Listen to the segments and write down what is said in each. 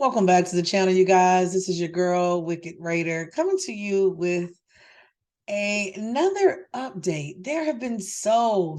Welcome back to the channel, you guys. This is your girl, Wicked Raider, coming to you with another update. There have been so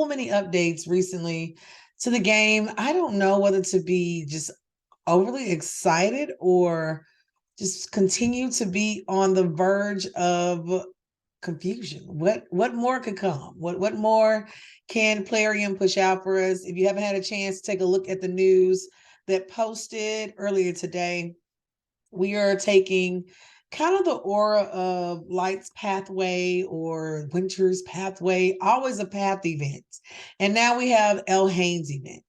many updates recently to the game. I don't know whether to be just overly excited or just continue to be on the verge of confusion. What more could come? What more can Plarium push out for us? If you haven't had a chance to take a look at the news that posted earlier today, we are taking kind of the aura of Light's Pathway or Winter's Pathway, always a path event. And now we have Elhain's event.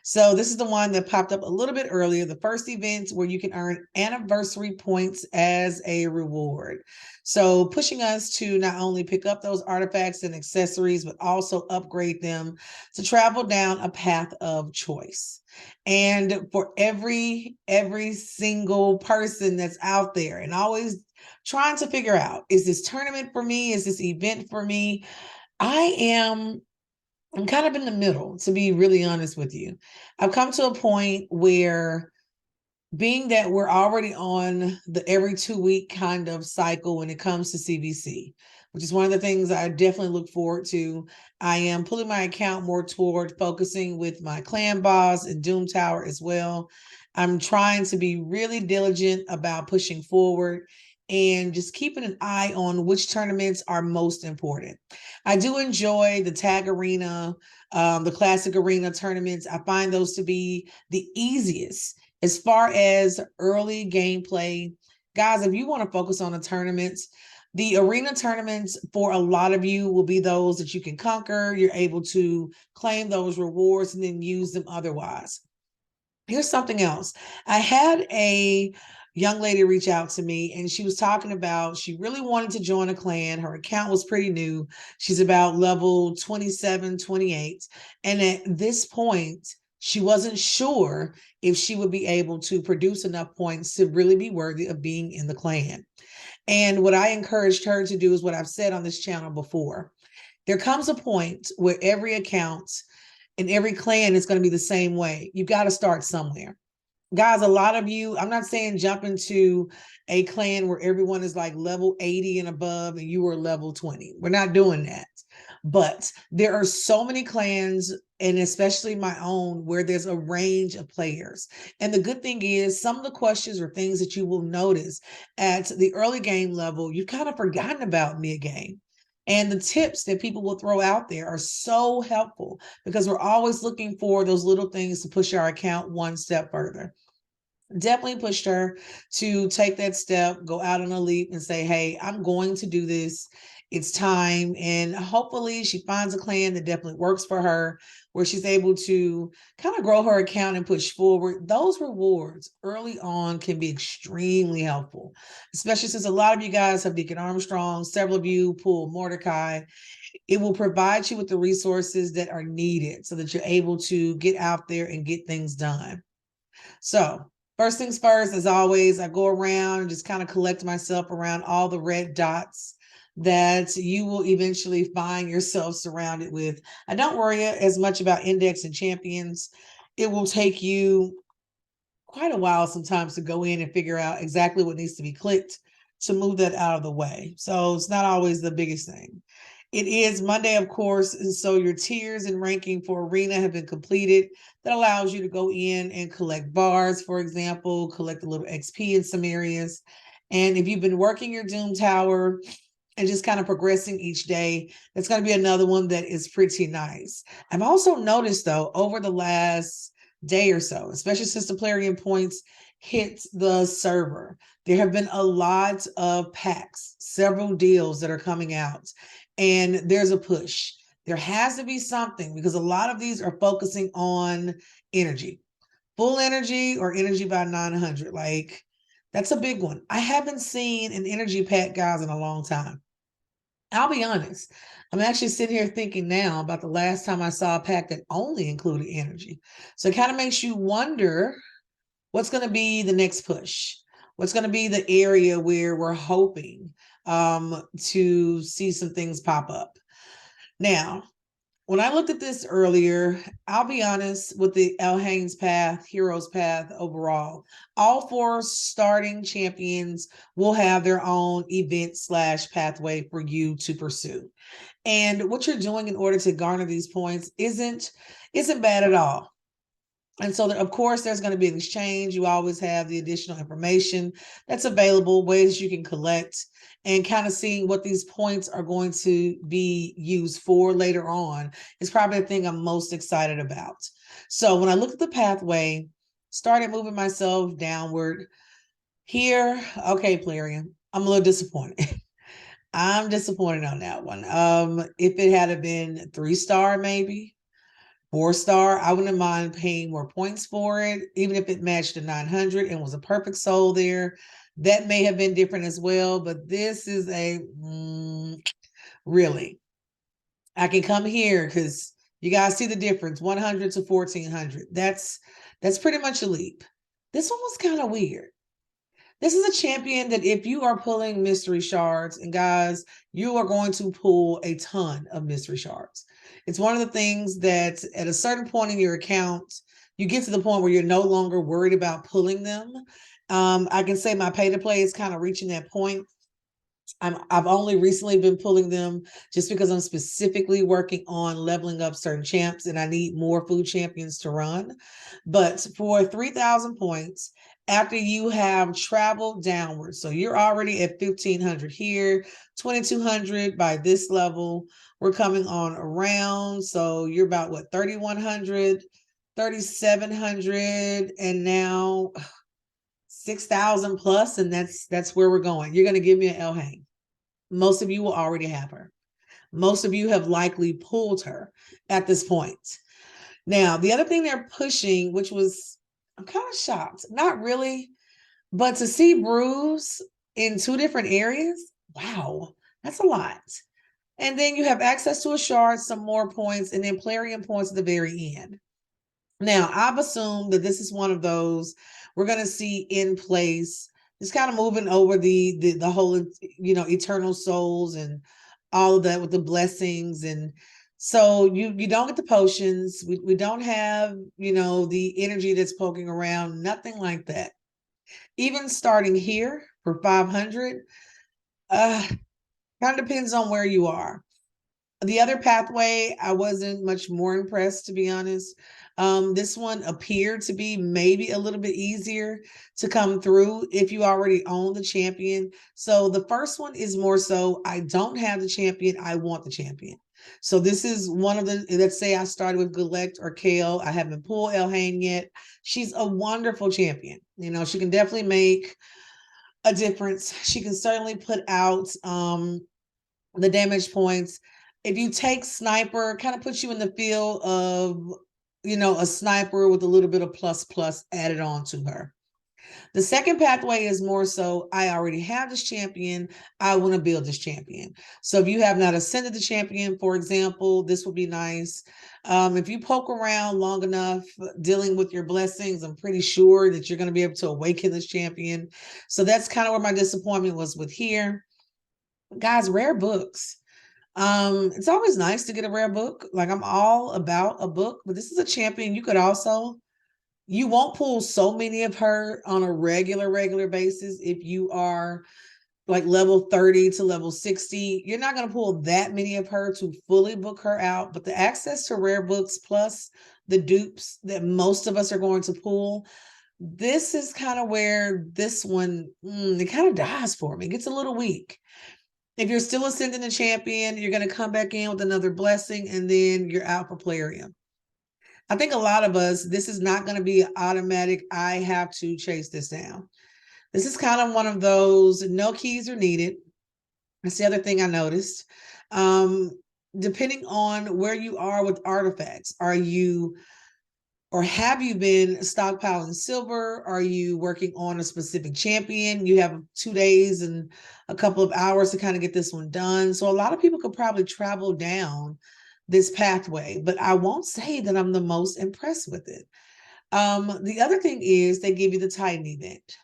So this is the one that popped up a little bit earlier, the first event where you can earn anniversary points as a reward. So pushing us to not only pick up those artifacts and accessories, but also upgrade them to travel down a path of choice. And for every single person that's out there and always trying to figure out, is this tournament for me? Is this event for me? I'm kind of in the middle, to be really honest with you. I've come to a point where, being that we're already on the every 2 week kind of cycle when it comes to CVC, which is one of the things I definitely look forward to. I am pulling my account more toward focusing with my clan boss and Doom Tower as well. I'm trying to be really diligent about pushing forward and just keeping an eye on which tournaments are most important. I do enjoy the tag arena, the classic arena tournaments. I find those to be the easiest as far as early gameplay. Guys, if you want to focus on the tournaments, the arena tournaments for a lot of you will be those that you can conquer. You're able to claim those rewards and then use them otherwise. Here's something else. I had a young lady reach out to me, and she was talking about she really wanted to join a clan. Her account was pretty new. She's about level 27, 28. And at this point, she wasn't sure if she would be able to produce enough points to really be worthy of being in the clan. And what I encouraged her to do is what I've said on this channel before. There comes a point where every account and every clan is going to be the same way. You've got to start somewhere. Guys, a lot of you, I'm not saying jump into a clan where everyone is like level 80 and above and you are level 20. We're not doing that. But there are so many clans, and especially my own, where there's a range of players. And the good thing is, some of the questions or things that you will notice at the early game level, you've kind of forgotten about mid game. And the tips that people will throw out there are so helpful because we're always looking for those little things to push our account one step further. Definitely pushed her to take that step, go out on a leap and say, hey, I'm going to do this. It's time. And hopefully she finds a clan that definitely works for her, where she's able to kind of grow her account and push forward. Those rewards early on can be extremely helpful, especially since a lot of you guys have Deacon Armstrong, several of you pull Mordecai. It will provide you with the resources that are needed so that you're able to get out there and get things done. So first things first, as always, I go around and just kind of collect myself around all the red dots that you will eventually find yourself surrounded with. I don't worry as much about index and champions. It will take you quite a while sometimes to go in and figure out exactly what needs to be clicked to move that out of the way. So it's not always the biggest thing. It is Monday, of course, and so your tiers and ranking for Arena have been completed. That allows you to go in and collect bars, for example, collect a little XP in some areas. And if you've been working your Doom Tower and just kind of progressing each day, that's going to be another one that is pretty nice. I've also noticed, though, over the last day or so, especially since the Plarium points hit the server, there have been a lot of packs, several deals that are coming out, and there's a push. There has to be something because a lot of these are focusing on energy, full energy or energy by 900. Like, that's a big one. I haven't seen an energy pack, guys, in a long time. I'll be honest. I'm actually sitting here thinking now about the last time I saw a pack that only included energy. So it kind of makes you wonder what's going to be the next push. What's going to be the area where we're hoping to see some things pop up. Now, When I looked at this earlier, I'll be honest with the Elhain's path, Heroes Path overall. All four starting champions will have their own event slash pathway for you to pursue. And what you're doing in order to garner these points isn't bad at all. And so, of course, there's going to be an exchange. You always have the additional information that's available, ways you can collect, and kind of seeing what these points are going to be used for later on is probably the thing I'm most excited about. So, when I look at the pathway, started moving myself downward here. Okay, Plarium, I'm a little disappointed. I'm disappointed on that one. If it had been 3-star, maybe 4-star, I wouldn't mind paying more points for it, even if it matched the 900 and was a perfect soul there. That may have been different as well, but this is a really. I can come here because you guys see the difference, 100 to 1400. That's pretty much a leap. This one was kind of weird. This is a champion that if you are pulling mystery shards, and guys, you are going to pull a ton of mystery shards. It's one of the things that at a certain point in your account, you get to the point where you're no longer worried about pulling them. I can say my pay to play is kind of reaching that point. I've only recently been pulling them just because I'm specifically working on leveling up certain champs and I need more food champions to run. But for 3,000 points, after you have traveled downward, so you're already at 1,500 here, 2,200 by this level, we're coming on around. So you're about what, 3,100, 3,700, and now 6,000 plus, and that's where we're going. You're going to give me an Elhain. Most of you will already have her. Most of you have likely pulled her at this point. Now, the other thing they're pushing, which was, I'm kind of shocked, not really, but to see Bruise in 2 different areas, wow, that's a lot. And then you have access to a shard, some more points, and then Plarium points at the very end. Now, I've assumed that this is one of those we're going to see in place. It's kind of moving over the whole, eternal souls and all of that with the blessings. And so you don't get the potions. We don't have, the energy that's poking around, nothing like that. Even starting here for 500, kind of depends on where you are. The other pathway, I wasn't much more impressed, to be honest. This one appeared to be maybe a little bit easier to come through if you already own the champion. So the first one is more so, I don't have the champion, I want the champion. So this is one of the, let's say I started with Galect or Kale. I haven't pulled Elhain yet. She's a wonderful champion. She can definitely make a difference. She can certainly put out the damage points. If you take sniper, kind of puts you in the field of, a sniper with a little bit of plus added on to her. The second pathway is more so, I already have this champion. I want to build this champion. So if you have not ascended the champion, for example, this would be nice. If you poke around long enough dealing with your blessings, I'm pretty sure that you're going to be able to awaken this champion. So that's kind of where my disappointment was with here. Guys, rare books. It's always nice to get a rare book. Like, I'm all about a book, but this is a champion. You won't pull so many of her on a regular basis. If you are like level 30 to level 60, you're not going to pull that many of her to fully book her out. But the access to rare books plus the dupes that most of us are going to pull, this is kind of where this one, it kind of dies for me. It gets a little weak. If you're still ascending the champion, you're going to come back in with another blessing, and then you're out for Plarium. I think a lot of us, this is not going to be automatic. I have to chase this down. This is kind of one of those, no keys are needed. That's the other thing I noticed. Depending on where you are with artifacts, have you been stockpiling silver? Are you working on a specific champion? You have 2 days and a couple of hours to kind of get this one done. So a lot of people could probably travel down this pathway, but I won't say that I'm the most impressed with it. The other thing is they give you the Titan event.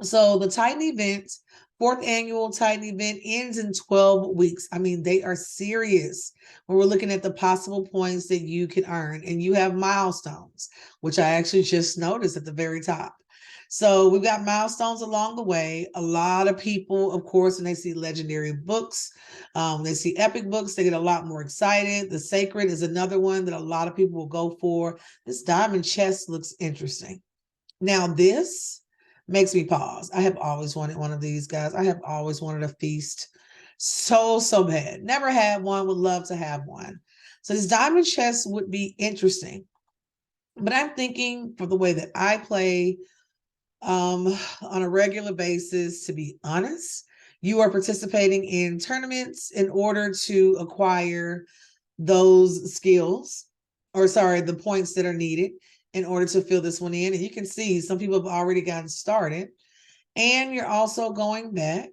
So the Titan event Fourth annual Titan event ends in 12 weeks. I mean, they are serious when we're looking at the possible points that you can earn. And you have milestones, which I actually just noticed at the very top. So we've got milestones along the way. A lot of people, of course, when they see legendary books, they see epic books, they get a lot more excited. The Sacred is another one that a lot of people will go for. This diamond chest looks interesting. Now, this makes me pause. I have always wanted one of these, guys. I have always wanted a feast so bad. Never had one, would love to have one. So this diamond chest would be interesting. But I'm thinking for the way that I play on a regular basis, to be honest, you are participating in tournaments in order to acquire those skills, or sorry, the points that are needed in order to fill this one in. And you can see some people have already gotten started. And you're also going back.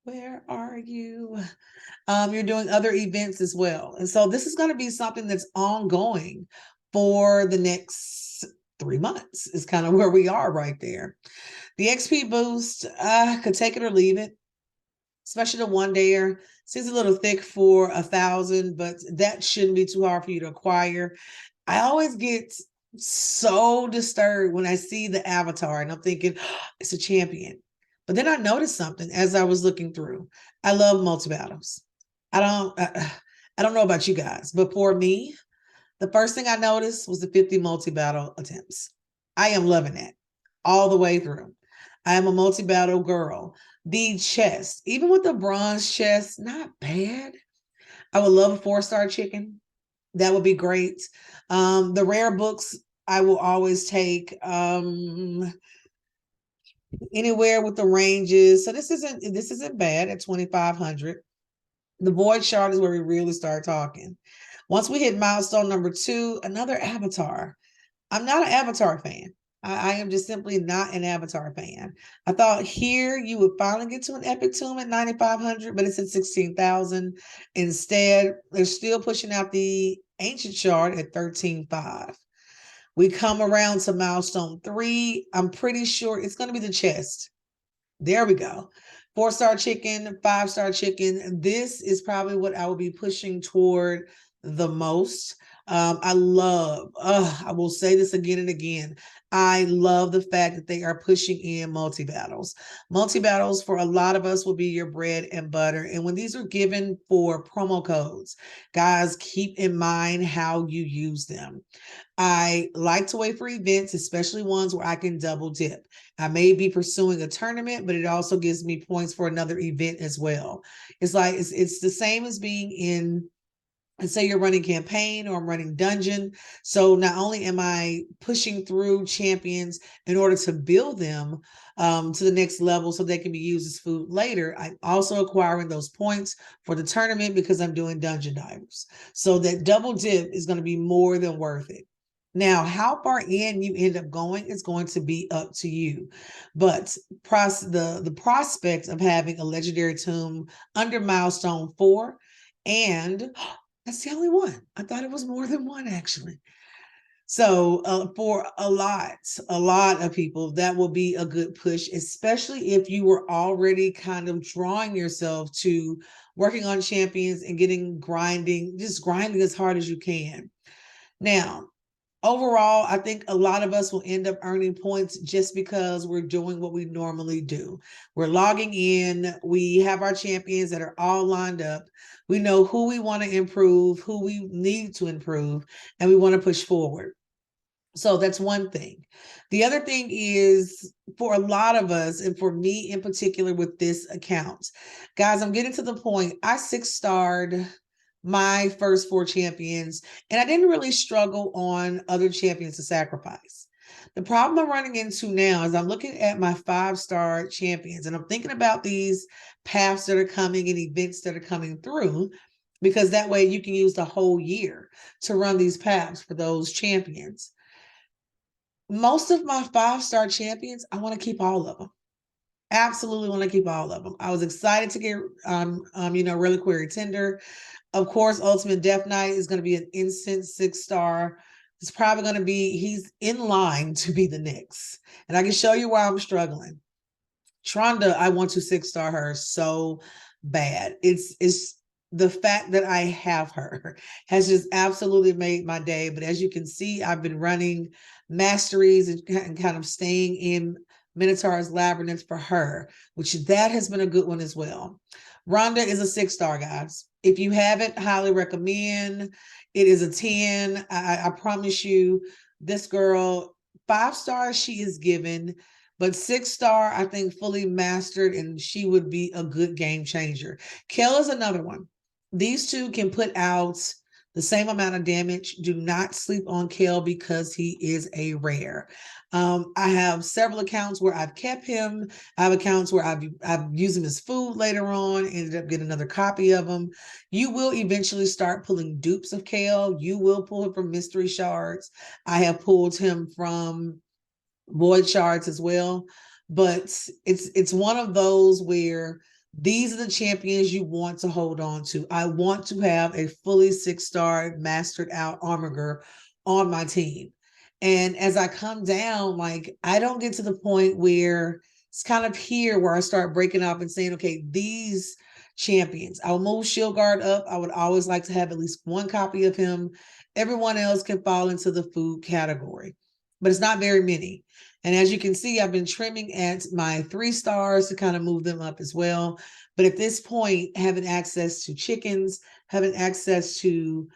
Where are you? You're doing other events as well. And so this is going to be something that's ongoing for the next 3 months, is kind of where we are right there. The XP boost, could take it or leave it, especially the one dayer. Seems a little thick for 1,000, but that shouldn't be too hard for you to acquire. I always get so disturbed when I see the avatar and I'm thinking, oh, it's a champion. But then I noticed something as I was looking through. I love multi-battles. I don't know about you guys, but for me, the first thing I noticed was the 50 multi-battle attempts. I am loving that all the way through. I am a multi-battle girl. The chest, even with the bronze chest, not bad. I would love a 4-star chicken. That would be great. The rare books I will always take. Anywhere with the ranges. So this isn't bad at 2,500. The void shard is where we really start talking. Once we hit milestone number 2, another avatar. I'm not an avatar fan. I am just simply not an avatar fan. I thought here you would finally get to an epic tomb at 9,500, but it's at 16,000. Instead, they're still pushing out the ancient shard at 13,500. We come around to milestone 3. I'm pretty sure it's going to be the chest. There we go. 4-star chicken, 5-star chicken. This is probably what I will be pushing toward the most. I will say this again and again. I love the fact that they are pushing in multi-battles. Multi-battles for a lot of us will be your bread and butter. And when these are given for promo codes, guys, keep in mind how you use them. I like to wait for events, especially ones where I can double dip. I may be pursuing a tournament, but it also gives me points for another event as well. It's like it's the same as being in, and say you're running campaign or I'm running dungeon. So not only am I pushing through champions in order to build them to the next level so they can be used as food later, I'm also acquiring those points for the tournament because I'm doing dungeon divers. So that double dip is going to be more than worth it. Now, how far in you end up going is going to be up to you. But the prospect of having a legendary tomb under milestone 4, and that's the only one. I thought it was more than one, actually. So for a lot of people, that will be a good push, especially if you were already kind of drawing yourself to working on champions and just grinding as hard as you can. Now, overall, I think a lot of us will end up earning points just because we're doing what we normally do. We're logging in. We have our champions that are all lined up. We know who we want to improve, who we need to improve, and we want to push forward. So that's one thing. The other thing is for a lot of us, and for me in particular with this account, guys, I'm getting to the point. I 6-starred my first 4 champions, and I didn't really struggle on other champions to sacrifice. The problem I'm running into now is I'm looking at my 5-star champions, and I'm thinking about these paths that are coming and events that are coming through, because that way you can use the whole year to run these paths for those champions. Most of my 5-star champions, I want to keep all of them. Absolutely want to keep all of them. I was excited to get, Reliquary Tender. Of course, Ultimate Death Knight is going to be an instant 6-star. It's probably going to be, he's in line to be the next. And I can show you why I'm struggling. Tronda, I want to 6-star her so bad. It's the fact that I have her has just absolutely made my day. But as you can see, I've been running masteries and kind of staying in Minotaur's Labyrinth for her, which that has been a good one as well. Rhonda is a 6-star, guys. If you haven't, highly recommend. It is a 10. I promise you, this girl, 5 stars she is given, but 6-star, I think, fully mastered, and she would be a good game changer. Kel is another one. These two can put out the same amount of damage. Do not sleep on Kel because he is a rare. I have several accounts where I've kept him. I have accounts where I've used him as food later on, ended up getting another copy of him. You will eventually start pulling dupes of Kel. You will pull him from mystery shards. I have pulled him from void shards as well. But it's one of those where these are the champions you want to hold on to. I want to have a fully 6-star mastered out armor on my team. And as I come down, like I don't get to the point where it's kind of here where I start breaking up and saying, okay, these champions, I'll move Shield Guard up. I would always like to have at least one copy of him. Everyone else can fall into the food category, but it's not very many. And as you can see, I've been trimming at my 3 stars to kind of move them up as well. But at this point, having access to chickens, having access to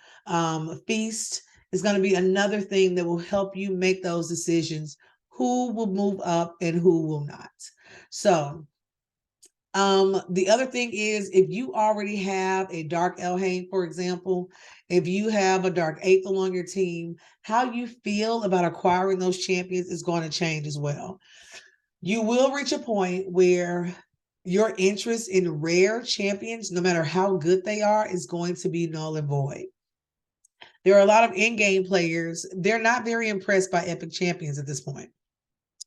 feast is going to be another thing that will help you make those decisions. Who will move up and who will not? So the other thing is, if you already have a dark Elhain, for example, if you have a dark Aethel on your team, how you feel about acquiring those champions is going to change as well. You will reach a point where your interest in rare champions, no matter how good they are, is going to be null and void. There are a lot of in-game players. They're not very impressed by epic champions at this point.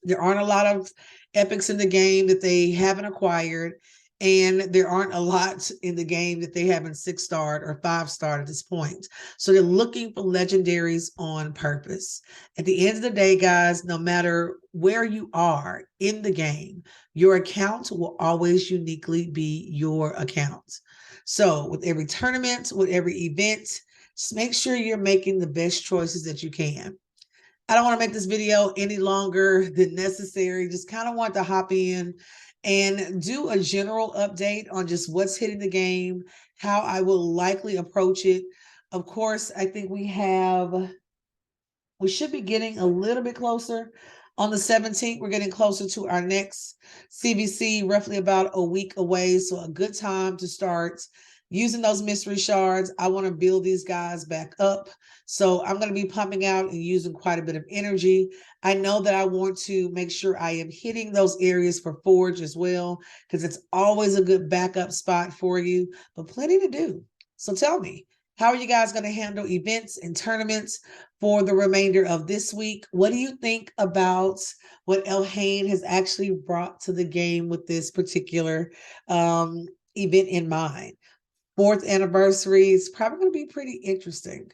There aren't a lot of epics in the game that they haven't acquired, and there aren't a lot in the game that they haven't 6-starred or 5-starred at this point. So they're looking for legendaries on purpose. At the end of the day, guys, no matter where you are in the game, your account will always uniquely be your account. So with every tournament, with every event, just make sure you're making the best choices that you can. I don't want to make this video any longer than necessary. Just kind of want to hop in and do a general update on just what's hitting the game, how I will likely approach it. Of course, I think we should be getting a little bit closer. On the 17th, we're getting closer to our next CVC, roughly about a week away. So a good time to start using those mystery shards. I want to build these guys back up. So I'm going to be pumping out and using quite a bit of energy. I know that I want to make sure I am hitting those areas for Forge as well, because it's always a good backup spot for you, but plenty to do. So tell me, how are you guys going to handle events and tournaments for the remainder of this week? What do you think about what Elhain has actually brought to the game with this particular event in mind? 4th anniversary is probably going to be pretty interesting.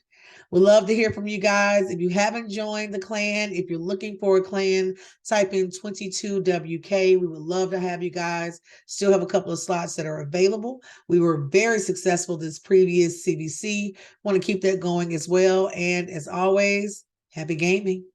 We'd love to hear from you guys. If you haven't joined the clan, if you're looking for a clan, type in 22WK. We would love to have you guys. Still have a couple of slots that are available. We were very successful this previous CVC. Want to keep that going as well. And as always, happy gaming.